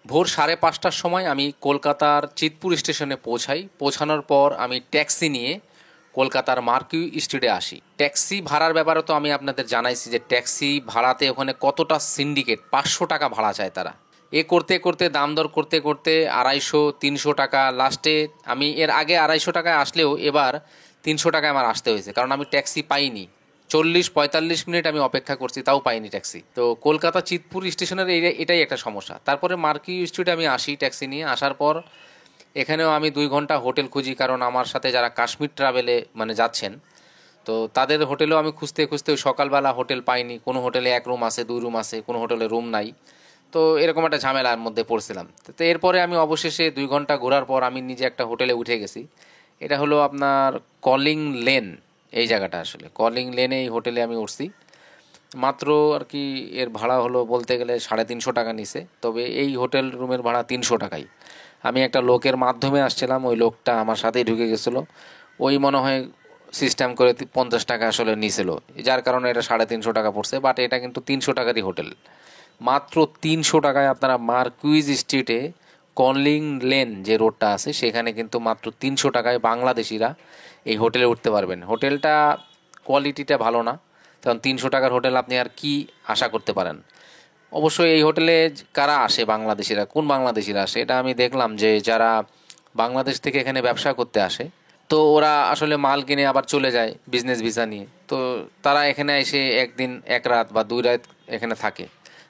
ভোর 5:30টার সময় আমি কলকাতার চিতপুর স্টেশনে পৌঁছাই। পৌঁছানোর পর আমি ট্যাক্সি নিয়ে কলকাতার মার্কিউ স্ট্রিটে আসি। ট্যাক্সি ভাড়ার ব্যাপারে তো আমি আপনাদের জানাইছি যে ট্যাক্সি ভাড়াতে ওখানে কতটা সিন্ডিকেট, 500 টাকা ভাড়া চায় তারা। এ করতে করতে দাম দর করতে করতে 250-300 টাকা, লাস্টে আমি এর আগে 250 টাকায় আসলেও এবার 300 টাকায় আমার আসতে হয়েছে, কারণ আমি ট্যাক্সি পাইনি। 40-45 মিনিট আমি অপেক্ষা করছি, তাও পাইনি ট্যাক্সি। তো কলকাতা চিতপুর স্টেশনের এটাই একটা সমস্যা। তারপরে মার্কিউ স্ট্রিটে আমি আসি ট্যাক্সি নিয়ে। আসার পর এখানেও আমি 2 ঘন্টা হোটেল খুঁজি, কারণ আমার সাথে যারা কাশ্মীর ট্রাভেলে যাচ্ছেন, তো তাদের হোটেলেও আমি খুঁজতে খুঁজতে সকালবেলা হোটেল পাইনি। কোনো হোটেলে 1 রুম আছে, 2 রুম আছে, কোনো হোটেলে রুম নাই। তো এরকম একটা ঝামেলার মধ্যে পড়ছিলাম। তো এরপরে আমি অবশেষে 2 ঘন্টা ঘোরার পর আমি নিজে একটা হোটেলে উঠে গেছি। এটা হলো আপনার কলিং লেন, এই জায়গাটা আসলে কলিং লেনে এই হোটেলে আমি উঠছি। মাত্র আর কি এর ভাড়া হলো বলতে গেলে 350 টাকা নিছে, তবে এই হোটেল রুমের ভাড়া 300 টাকাই। আমি একটা লোকের মাধ্যমে আসছিলাম, ওই লোকটা আমার সাথেই ঢুকে গেছিলো। ওই মনে হয় সিস্টেম করে 50 টাকা আসলে নিছিল, যার কারণে এটা 350 টাকা পড়ছে। বাট এটা কিন্তু 300 টাকারই হোটেল। মাত্র 300 টাকায় আপনারা মার্কুইজ স্ট্রিটে কলিং লেন যে রোডটা আছে সেখানে কিন্তু মাত্র 300 টাকায় বাংলাদেশিরা এই হোটেলে উঠতে পারবেন। হোটেলটা কোয়ালিটিটা ভালো না, কারণ 300 টাকার হোটেল আপনি আর কি আশা করতে পারেন। অবশ্যই এই হোটেলে কারা আসে, বাংলাদেশিরা, কোন বাংলাদেশিরা আসে, এটা আমি দেখলাম যে যারা বাংলাদেশ থেকে এখানে ব্যবসা করতে আসে, তো ওরা আসলে মাল কিনে আবার চলে যায় বিজনেস ভিসা নিয়ে। তো তারা এখানে এসে 1 দিন 1 রাত বা 2 রাত এখানে থাকে।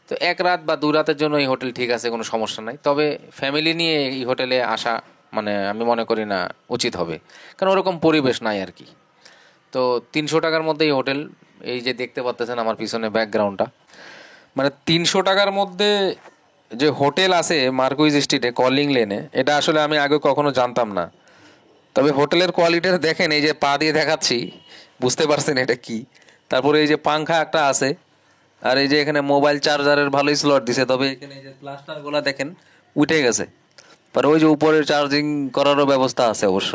তো 1 রাত বা 2 রাতের জন্য এই হোটেল ঠিক আছে, কোনো সমস্যা নাই। তবে ফ্যামিলি নিয়ে এই হোটেলে আসা আমি মনে করি না উচিত হবে, কারণ ওরকম পরিবেশ নাই আর কি। তো 300 টাকার মধ্যে এই হোটেল, এই যে দেখতে পাচ্ছেন আমার পিছনে ব্যাকগ্রাউন্ডটা, 300 টাকার মধ্যে যে হোটেল আছে মার্কুইজ স্ট্রিটে কলিং লেনে, এটা আসলে আমি আগে কখনো জানতাম না। তবে হোটেলের কোয়ালিটিটা দেখেন, এই যে পা দিয়ে দেখাচ্ছি, বুঝতে পারছেন এটা কি। তারপরে এই যে পাংখা একটা আছে, আর এই যে এখানে মোবাইল চার্জারের ভালোই স্লট দিছে, তবে এখানে এই যে প্লাস্টারগুলো দেখেন উঠে গেছে। পরে ওই যে উপরে চার্জিং করারও ব্যবস্থা আছে অবশ্য।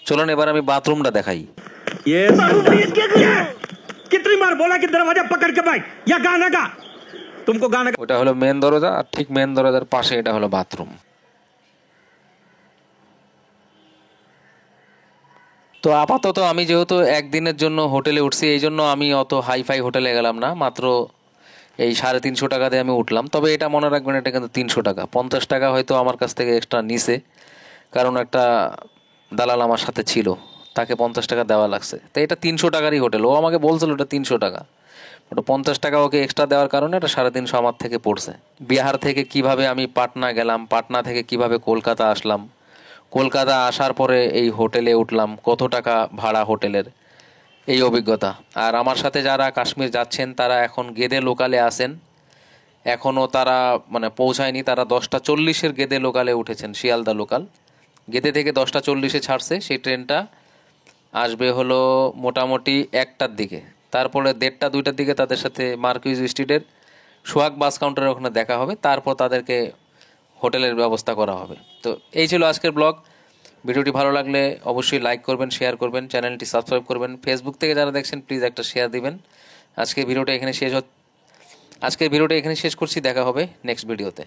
চলুন এবার আমি বাথরুমটা দেখাই। कितनी बार बोला कि दरवाजा पकड़ के बैठ या गाना गा तुमको गाना। ওটা হলো মেন দরজা, আর ঠিক মেন দরজার পাশে এটা হলো বাথরুম। তো আপাতত আমি যেহেতু একদিনের জন্য হোটেলে উঠছি, এই জন্য আমি অত হাইফাই হোটেলে গেলাম না, মাত্র এই 350 টাকা দিয়ে আমি উঠলাম। তবে এটা মনে রাখবেন, এটা কিন্তু 300 টাকা। 50 টাকা হয়তো আমার কাছ থেকে এক্সট্রা নিছে, কারণ একটা দালাল আমার সাথে ছিল, তাকে 50 টাকা দেওয়া লাগছে। তো এটা 300 টাকারই হোটেল, ও আমাকে বলছিল এটা 300 টাকা। ওটা 50 টাকা ওকে এক্সট্রা দেওয়ার কারণে এটা 350 আমার থেকে পড়ছে। বিহার থেকে কিভাবে আমি পাটনা গেলাম, পাটনা থেকে কিভাবে কলকাতা আসলাম, কলকাতা আসার পরে এই হোটেলে উঠলাম, কত টাকা ভাড়া হোটেলের, এই অভিজ্ঞতা। আর আমার সাথে যারা কাশ্মীর যাচ্ছেন তারা এখন গেদে লোকালে আসেন, এখনও তারা পৌঁছায়নি, তারা 10টা 40-এর গেদে লোকালে উঠেছেন, শিয়ালদা লোকাল। গেদে থেকে 10টা 40-এ ছাড়ছে, সেই ট্রেনটা আসবে হলো মোটামুটি 1টার দিকে। তারপরে 1:30-2টার দিকে তাদের সাথে মার্কুইজ স্ট্রিটের সোহাগ বাস কাউন্টারের ওখানে দেখা হবে, তারপর তাদেরকে হোটেলের ব্যবস্থা করা হবে। তো এই ছিল আজকের ব্লগ। ভিডিওটি ভালো লাগলে অবশ্যই লাইক করবেন, শেয়ার করবেন, চ্যানেলটি সাবস্ক্রাইব করবেন। ফেসবুক থেকে যারা দেখছেন প্লিজ একটা শেয়ার দিবেন। আজকের ভিডিওটা এখানে শেষ করছি, দেখা হবে নেক্সট ভিডিওতে।